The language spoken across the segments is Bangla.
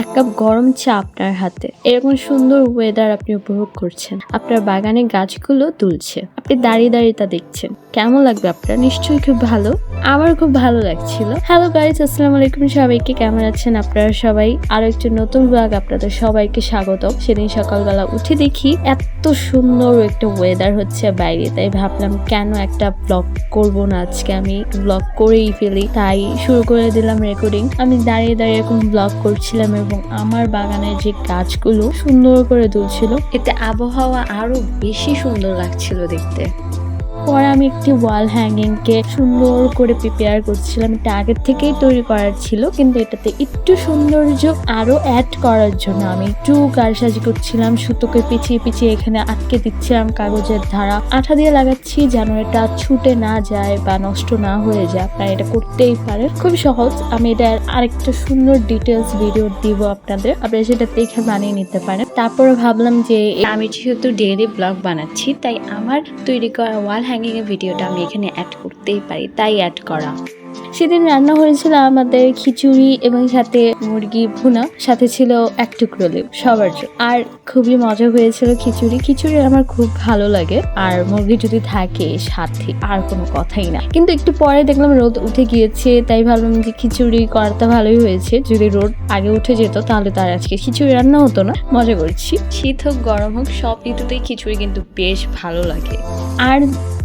এক কাপ গরম চা আপনার হাতে, এরকম সুন্দর ওয়েদার আপনি উপভোগ করছেন, আপনার বাগানে গাছগুলো দুলছে, আপনি দাঁড়িয়ে দাঁড়িয়ে তা দেখছেন, কেমন লাগবে আপনার? নিশ্চয়ই খুব ভালো। আমার খুব ভালো লাগছিল। হ্যালো গাইস, আসসালামু আলাইকুম সবাইকে, কেমন আছেন আপনারা সবাই? আরো একটি নতুন ব্লগ আপনাদের সবাইকে স্বাগত। সেদিন সকালবেলা উঠে দেখি এত সুন্দর একটা ওয়েদার হচ্ছে বাইরে, তাই ভাবলাম কেন একটা ব্লগ করব না, আজকে আমি ব্লগ করেই ফেলি। তাই শুরু করে দিলাম রেকর্ডিং। আমি দাঁড়িয়ে দাঁড়িয়ে এরকম ব্লগ করছিলাম এবং আমার বাগানের যে গাছগুলো সুন্দর করে দুলছিল, এতে আবহাওয়া আরো বেশি সুন্দর লাগছিল দেখতে। পরে আমি একটি ওয়াল হ্যাঙ্গিং কে সুন্দর করে প্রিপেয়ার করছিলাম। এটা আগের থেকেই তৈরি করার ছিল, কিন্তু এটাতে একটু সৌন্দর্য আরো অ্যাড করার জন্য আমি একটু কারসাজি করছিলাম। সুতোকে পিছিয়ে পিছিয়ে এখানে আটকে দিচ্ছিলাম কাগজের ধারা, আঠা দিয়ে লাগাচ্ছি যেন এটা ছুটে না যায় বা নষ্ট না হয়ে যায়। আপনারা এটা করতেই পারেন, খুব সহজ। আমি এটা আরেকটা সুন্দর ডিটেলস ভিডিও দিব আপনাদের, আপনারা সেটা দেখে বানিয়ে নিতে পারেন। তারপরে ভাবলাম যে আমি যেহেতু ডেইলি ব্লগ বানাচ্ছি, তাই আমার তৈরি করা ওয়াল হ্যাঙ্গিং এর ভিডিওটা আমি এখানে অ্যাড করতেই পারি, তাই অ্যাড করা। সেদিন রান্না হয়েছিল আমাদের খিচুড়ি এবং সাথে মুরগি ভুনা, সাথে ছিল এক টুকরো লেবু সবার জন্য। আর খুবই মজা হয়েছিল খিচুড়ি আমার খুব ভালো লাগে, আর মুরগি যদি থাকে সাথে আর কোনো কথাই না। কিন্তু একটু পরে দেখলাম রোদ উঠে গিয়েছে, তাই ভাবলাম যে খিচুড়ি করাটা ভালোই হয়েছে। যদি রোদ আগে উঠে যেত তাহলে তার আজকে খিচুড়ি রান্না হতো না। মজা করছি, শীত হোক গরম হোক সব ঋতুতেই খিচুড়ি কিন্তু বেশ ভালো লাগে। আর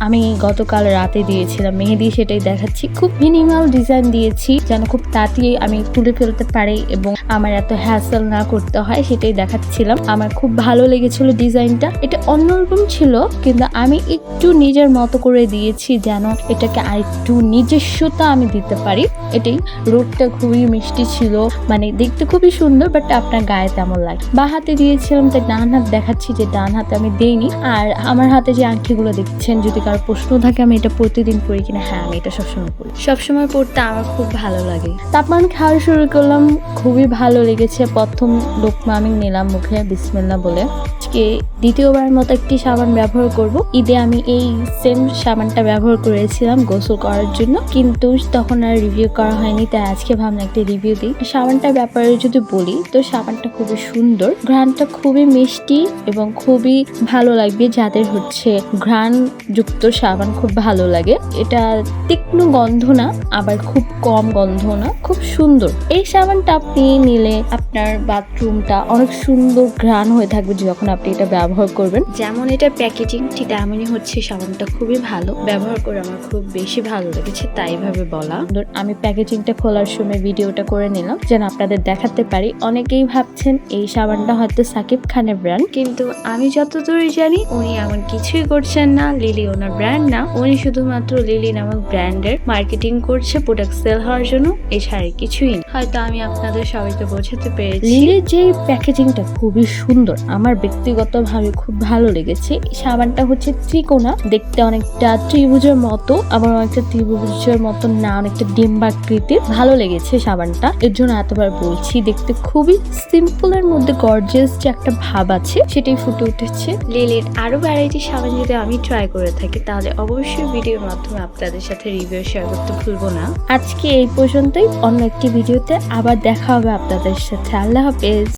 আমি গতকাল রাতে দিয়েছিলাম মেহেদি, সেটাই দেখাচ্ছি। খুব মিনিমাল ডিজাইন দিয়েছি যেন খুব তাড়াতাড়ি আমি তুলে ফেলতে পারি এবং আমার এত হ্যাসেল না করতে হয়, সেটাই দেখাচ্ছিলাম। আমার খুব ভালো লেগেছিল ডিজাইনটা। এটা অন্যরকম ছিল, কিন্তু আমি একটু নিজের মতো করে দিয়েছি যেন এটাকে আরেকটু নিজস্বতা আমি দিতে পারি। এটাই। রোদটা খুবই মিষ্টি ছিল, মানে দেখতে খুবই সুন্দর, বাট আপনার গায়ে তেমন লাগে। বা হাতে দিয়েছিলাম, তাই ডান হাত দেখাচ্ছি যে ডান হাতে আমি দেইনি। আর আমার হাতে যে আংটিগুলো দেখছেন, যদি কারো প্রশ্ন থাকে আমি এটা প্রতিদিন পরি কিনা, হ্যাঁ আমি এটা সবসময় পরি। সবসময় পড়তে আমার খুব ভালো লাগে। তারপর আমি খাওয়া শুরু করলাম, খুবই ভালো লেগেছে। প্রথম লোকমা আমি নিলাম মুখে বিসমিল্লাহ বলে। আজকে দ্বিতীয়বার মতো একটি সাবান ব্যবহার করব। ঈদে আমি এই সেম সাবানটা ব্যবহার করেছিলাম গোসল করার জন্য, কিন্তু তখন আর রিভিউ করা হয়নি, তাই আজকে ভাবলাম একটা রিভিউ দিই। সাবানটার ব্যাপারে যদি বলি, তো সাবানটা খুবই সুন্দর, ঘ্রাণটা খুবই মিষ্টি এবং খুবই ভালো লাগবে যাদের হচ্ছে ঘ্রাণ যুক্ত সাবান খুব ভালো লাগে। এটা তীক্ষ্ণ গন্ধ না, আবার খুব কম গন্ধ না, খুব সুন্দর। এই সাবানটা আপনি নিলে আপনার বাথরুমটা অনেক সুন্দর ঘ্রাণ হয়ে থাকবে যখন আপনি এটা ব্যবহার করবেন। যেমন এটা প্যাকেজিং, ঠিক তেমনই হচ্ছে সাবানটা খুবই ভালো। ব্যবহার করে আমার খুব বেশি ভালো লেগেছে, তাই ভাবে বলা। আমি প্যাকেজিংটা খোলার সময় ভিডিওটা করে নিলাম যেন আপনাদের দেখাতে পারি। অনেকেই ভাবছেন এই সাবানটা হয়তো সাকিব খানের ব্র্যান্ড, কিন্তু আমি যতদূর জানি উনি এমন কিছুই করছেন না। লিলি ওনার ব্র্যান্ড না, উনি শুধুমাত্র লিলি নামক ব্র্যান্ডের মার্কেটিং করছে প্রোডাক্ট সেল হওয়ার জন্য, এছাড়া কিছুই না। হয়তো আমি আপনাদের সবাইকে বোঝাতে পেরেছি। লিলির যে প্যাকেজিংটা খুবই সুন্দর, আমার ব্যক্তিগতভাবে খুব ভালো লেগেছে। সাবানটা হচ্ছে ত্রিকোণা, দেখতে অনেকটা ত্রিভুজের মতো, আবার অনেকটা ত্রিভুজের মতো না, অনেকটা ডিম্বাকৃতির। ভালো লেগেছে সাবানটা, এর জন্য এতবার বলছি। দেখতে খুবই সিম্পলের মধ্যে গর্জিয়াস যে একটা ভাব আছে, সেটাই ফুটে উঠেছে। লিলির আরো ভ্যারাইটি সাবান যদি আমি ট্রাই করে থাকি, তাহলে অবশ্যই ভিডিওর মাধ্যমে আপনাদের সাথে রিভিউ শেয়ার করতে ভুলবো না। আজকে এই পর্যন্তই, অন্য একটি ভিডিওতে আবার দেখা হবে আপনাদের সাথে। আল্লাহ হাফেজ।